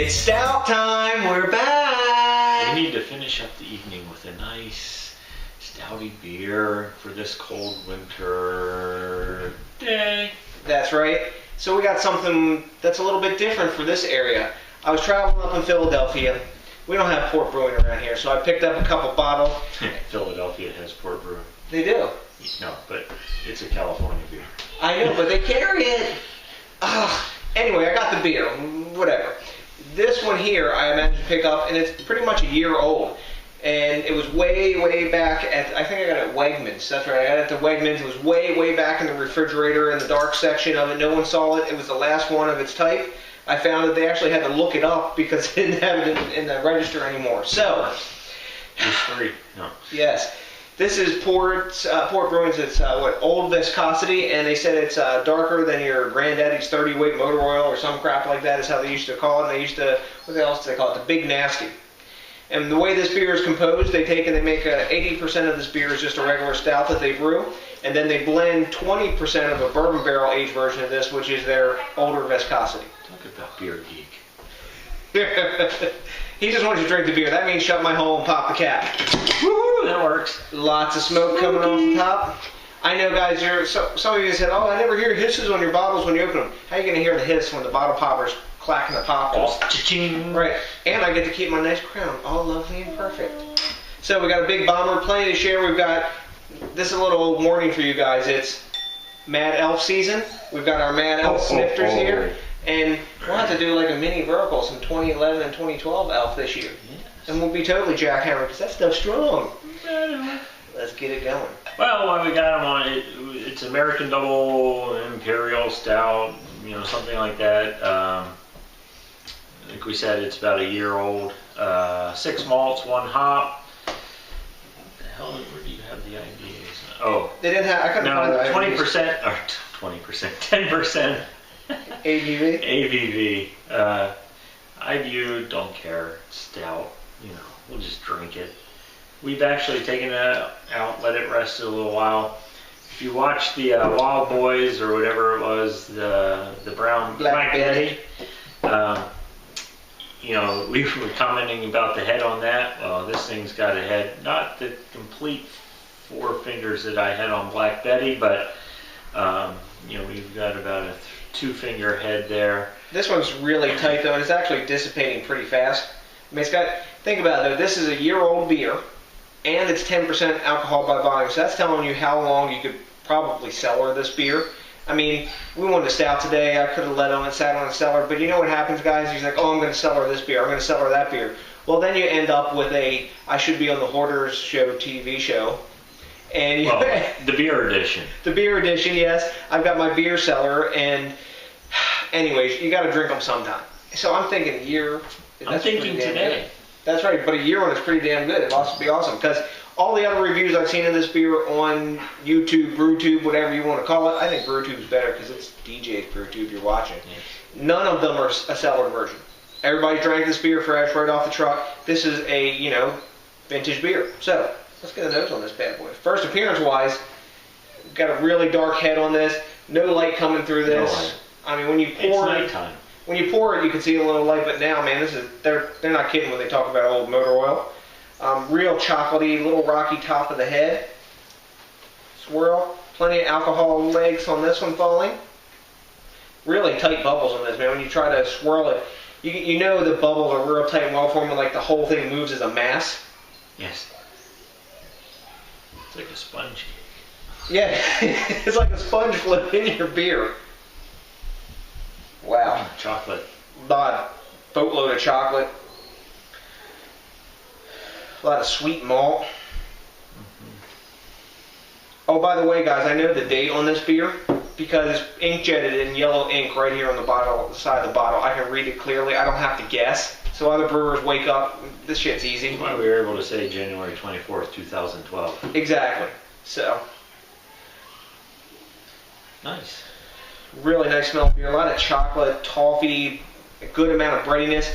It's stout time. We're back. We need to finish up the evening with a nice stouty beer for this cold winter day. That's right. So we got something that's a little bit different for this area. I was traveling up in Philadelphia. We don't have port brewing around here, so I picked up a couple bottles. Philadelphia has port brewing. They do. No, but it's a California beer. I know, but they carry it. Anyway, I got the beer. Whatever. This one here, I managed to pick up, and it's pretty much a year old. And it was way, way back at, I think I got it at Wegmans. That's right, I got it at Wegmans. It was way, way back in the refrigerator in the dark section of it. No one saw it. It was the last one of its type. I found that they actually had to look it up because they didn't have it in the register anymore. So, it's free. No. Yes. This is Port Brewing's, it's Old Viscosity, and they said it's darker than your granddaddy's 30-weight motor oil or some crap like that is how they used to call it. And they used to, what else do they call it? The Big Nasty. And the way this beer is composed, they take and they make 80% of this beer is just a regular stout that they brew, and then they blend 20% of a bourbon barrel-aged version of this, which is their Older Viscosity. Talk about beer geek. He just wants you to drink the beer. That means shut my hole and pop the cap. Woo, that works. Lots of smoke coming off the top. I know, guys, some of you said, oh, I never hear hisses on your bottles when you open them. How are you going to hear the hiss when the bottle popper's clacking the poppers? Cha-ching. Right. And I get to keep my nice crown all lovely and perfect. So we got a big bomber, plenty to share. We've got, this is a little warning for you guys. It's Mad Elf season. We've got our Mad Elf snifters here. And we'll have to do like a mini vertical, some 2011 and 2012 Elf this year. Yes. And we'll be totally jackhammered because that stuff's strong. Let's get it going. Well, when we got them on, it's American Double Imperial Stout, you know, something like that. Like we said, it's about a year old. 6 malts, 1 hop. What the hell, where do you have the IBUs? Oh. They didn't have, I couldn't find the 20%, or 20%, 10%. ABV? ABV. IBU, don't care. Stout. You know, we'll just drink it. We've actually taken it out, let it rest a little while. If you watch the Wild Boys or whatever it was, the brown Black Betty, you know, we were commenting about the head on that. Well, this thing's got a head, not the complete 4 fingers that I had on Black Betty, but you know, we've got about a 2-finger head there. This one's really tight though, and it's actually dissipating pretty fast. I mean, it's got, think about it though, this is a year-old beer, and it's 10% alcohol by volume, so that's telling you how long you could probably cellar this beer. I mean, we wanted a stout today, I could have let on and sat on a cellar, but you know what happens, guys? He's like, oh, I'm going to cellar this beer, I'm going to cellar that beer. Well, then you end up with a, I should be on the Hoarders Show TV show. And you, well, the beer edition. The beer edition, yes. I've got my beer cellar, and anyways, you got to drink them sometime. So I'm thinking a year. I'm thinking today. Good. That's right, but a year one is pretty damn good. It'll also be awesome because all the other reviews I've seen of this beer on YouTube, BrewTube, whatever you want to call it, I think BrewTube's better because it's DJs BrewTube you're watching. Yeah. None of them are a cellar version. Everybody drank this beer fresh right off the truck. This is a, you know, vintage beer. So let's get a nose on this bad boy. First appearance-wise, got a really dark head on this. No light coming through this. No light. I mean, when you pour it, when you pour it, you can see a little light. But now, man, this is they're not kidding when they talk about old motor oil. Real chocolatey, little rocky top of the head. Swirl. Plenty of alcohol legs on this one falling. Really tight bubbles on this, man. When you try to swirl it, you know the bubbles are real tight and well formed, like the whole thing moves as a mass. Yes. It's like a sponge. Yeah, it's like a sponge floating in your beer. Wow. Chocolate. Boatload of chocolate. A lot of sweet malt. Oh, by the way, guys, I know the date on this beer because it's ink jetted in yellow ink right here on the bottle, the side of the bottle. I can read it clearly. I don't have to guess. So other brewers wake up. This shit's easy. That's why we were able to say January 24th, 2012. Exactly. So. Nice. Really nice smell beer. A lot of chocolate, toffee, a good amount of breadiness.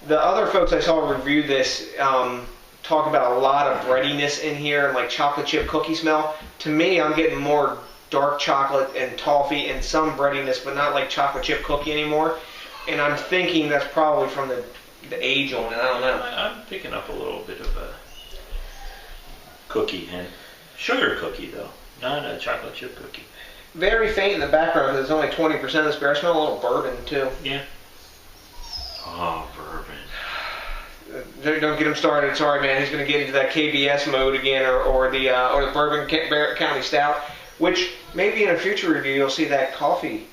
The other folks I saw review this talk about a lot of breadiness in here and like chocolate chip cookie smell. To me, I'm getting more dark chocolate and toffee and some breadiness, but not like chocolate chip cookie anymore. And I'm thinking that's probably from the age on it. I don't know. I'm picking up a little bit of a cookie and sugar cookie though, not a chocolate chip cookie. Very faint in the background because it's only 20% of this beer. I smell a little bourbon too. Yeah. Oh, bourbon. Don't get him started. Sorry, man. He's going to get into that KBS mode again, or the Bourbon County Stout, which maybe in a future review you'll see that coffee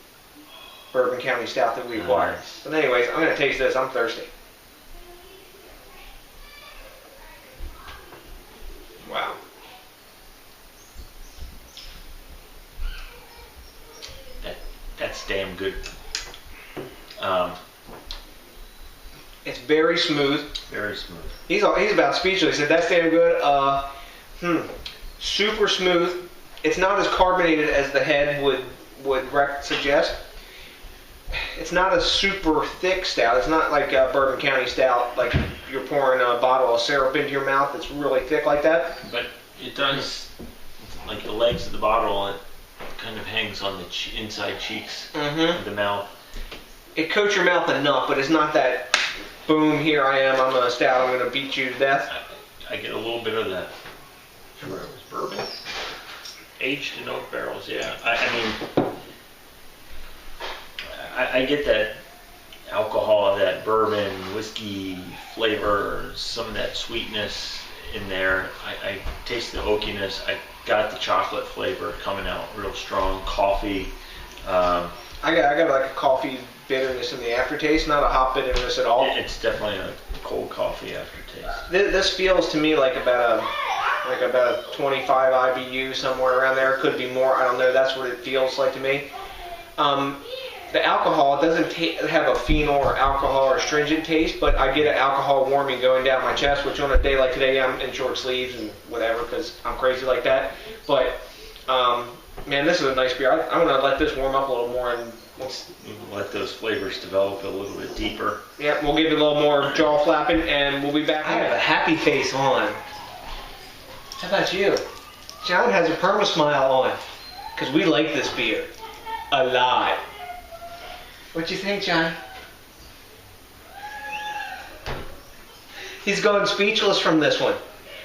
Bourbon County Stout that we acquired. Nice. But anyways, I'm going to taste this. I'm thirsty. Wow. That's damn good. It's very smooth. Very smooth. He's about speechless. He said, that's damn good. Super smooth. It's not as carbonated as the head would suggest. It's not a super thick stout. It's not like a Bourbon County Stout, like you're pouring a bottle of syrup into your mouth that's really thick like that. But it does, like the legs of the bottle, it kind of hangs on the inside cheeks of the mouth. It coats your mouth enough, but it's not that, boom, here I am, I'm a stout, I'm going to beat you to death. I get a little bit of that. Sure, it was bourbon. Aged in oak barrels, yeah. I mean, I get that alcohol, that bourbon, whiskey flavor, some of that sweetness in there. I taste the oakiness. I got the chocolate flavor coming out real strong. Coffee. I got like a coffee bitterness in the aftertaste, not a hop bitterness at all. It's definitely a cold coffee aftertaste. This feels to me like about a 25 IBU, somewhere around there. Could be more. I don't know. That's what it feels like to me. The alcohol, it doesn't have a phenol or alcohol or astringent taste, but I get an alcohol warming going down my chest, which on a day like today, I'm in short sleeves and whatever because I'm crazy like that. But, man, this is a nice beer. I'm going to let this warm up a little more and let those flavors develop a little bit deeper. Yeah, we'll give it a little more jaw flapping and we'll be back. I have a happy face on. How about you? John has a perma smile on because we like this beer a lot. What you think, John? He's gone speechless from this one.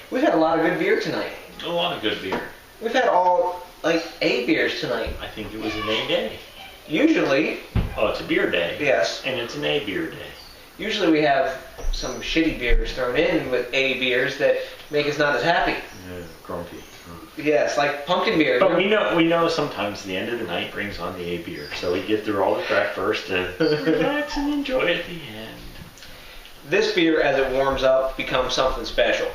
We've had a lot of good beer tonight. A lot of good beer. We've had all, like, A beers tonight. I think it was an A day. Usually. Oh, it's a beer day. Yes. And it's an A beer day. Usually we have some shitty beers thrown in with A beers that make us not as happy. Yeah, grumpy. Yes, like pumpkin beer. But we know sometimes the end of the night brings on the A beer, so we get through all the crap first and relax and enjoy at the end. This beer, as it warms up, becomes something special.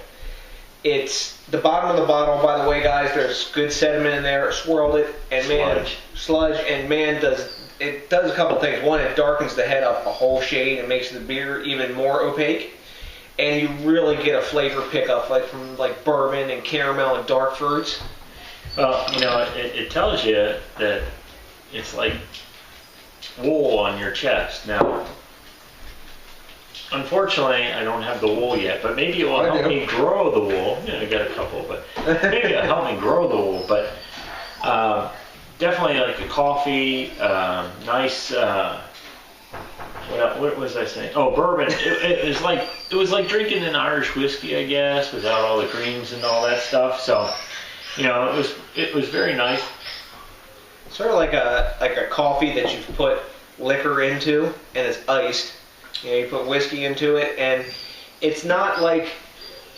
It's the bottom of the bottle, by the way, guys. There's good sediment in there. Swirled it, and man, sludge, and man, does a couple things. One, it darkens the head up a whole shade and makes the beer even more opaque. And you really get a flavor pickup, like from like bourbon and caramel and dark fruits. Well, you know, it tells you that it's like wool on your chest. Now, unfortunately, I don't have the wool yet, but maybe it will help me grow the wool. Yeah, I got a couple, but maybe it'll help me grow the wool. But definitely like a coffee, nice. What was I saying? Oh, bourbon. It was like drinking an Irish whiskey, I guess, without all the creams and all that stuff. So, you know, it was very nice. Sort of like a coffee that you've put liquor into and it's iced. You know, you put whiskey into it, and it's not like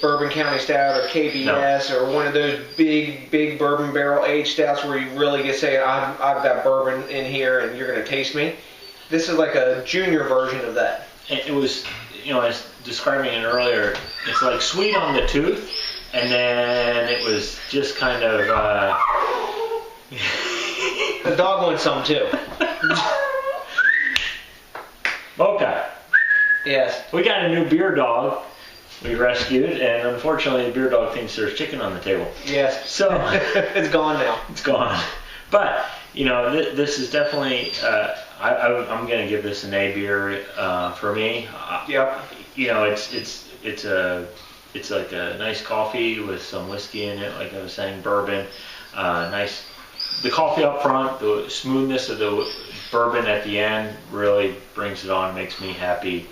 Bourbon County Stout or KBS or one of those big bourbon barrel-aged stouts where you really get saying, I've got bourbon in here and you're going to taste me. This is like a junior version of that. It was, you know, I was describing it earlier, it's like sweet on the tooth, and then it was just kind of... The dog wants some too. Mocha. Yes. We got a new beer dog we rescued, and unfortunately the beer dog thinks there's chicken on the table. Yes. So it's gone now. It's gone. But, you know, this is definitely... I'm going to give this an A beer for me. Yep. You know, it's like a nice coffee with some whiskey in it, like I was saying, bourbon. Nice. The coffee up front, the smoothness of the bourbon at the end really brings it on, makes me happy.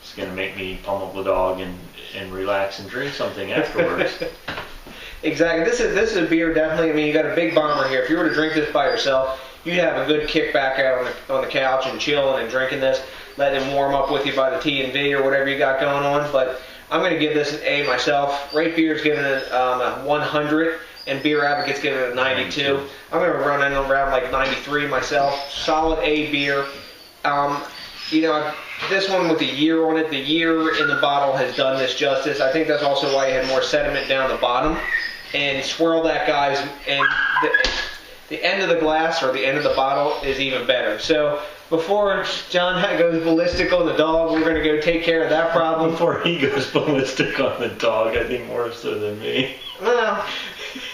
It's going to make me pummel the dog and relax and drink something afterwards. Exactly. This is a beer definitely. I mean, you got a big bomber here. If you were to drink this by yourself, you'd have a good kick back out on the couch and chilling and drinking this, letting him warm up with you by the T&V or whatever you got going on. But I'm going to give this an A myself. Rate Beer's giving it a 100, and Beer Advocate's giving it a 92. I'm going to run in around like 93 myself. Solid A beer. You know, this one with a year on it, the year in the bottle has done this justice. I think that's also why you had more sediment down the bottom. And swirl that, guys, and the end of the glass or the end of the bottle is even better. So before John goes ballistic on the dog, we're going to go take care of that problem. Before he goes ballistic on the dog, I think more so than me. Well,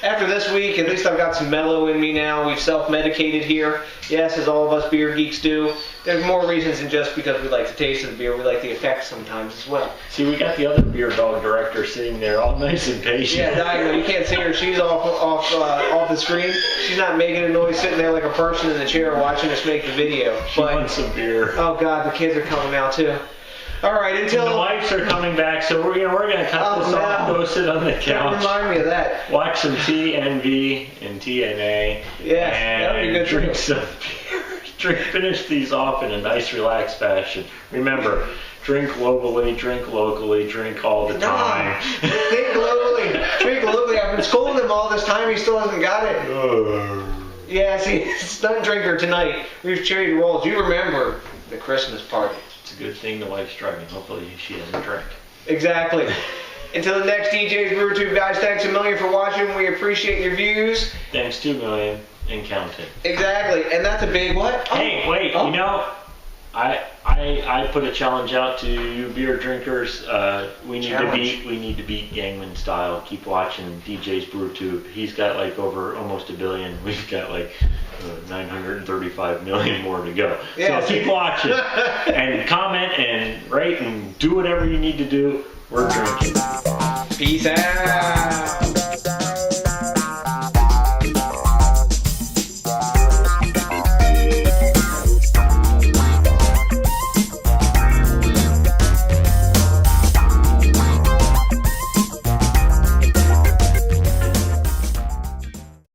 after this week, at least I've got some mellow in me now. We've self-medicated here. Yes, as all of us beer geeks do. There's more reasons than just because we like the taste of the beer. We like the effect sometimes as well. See, we got the other beer dog director sitting there all nice and patient. Yeah, diagonal. You can't see her. She's off the screen. She's not making a noise, sitting there like a person in the chair watching us make the video. She wants some beer. Oh, God, the kids are coming now, too. All right, until... The wives are coming back, so we're gonna cut this off, go sit on the couch. Don't remind me of that. Watch some TNV and TNA. Yeah, that'd be good. Drink some beer. Finish these off in a nice, relaxed fashion. Remember, drink locally, drink all the time. Drink locally. I've been schooling him all this time. He still hasn't got it. Yeah, see, stunt drinker tonight. We've traded roles. You remember the Christmas party. It's a good thing the wife's driving. Hopefully she doesn't drink. Exactly. Until the next DJs BrewTube, guys, thanks a million for watching. We appreciate your views. Thanks 2 million and counting. Exactly, and that's a big what? Hey, wait, you know, I put a challenge out to you beer drinkers. We need to beat Gangman style. Keep watching DJs BrewTube. He's got like over almost 1 billion. We've got like 935 million more to go. Yeah, so keep watching and comment and rate and do whatever you need to do. We're drinking. Peace out.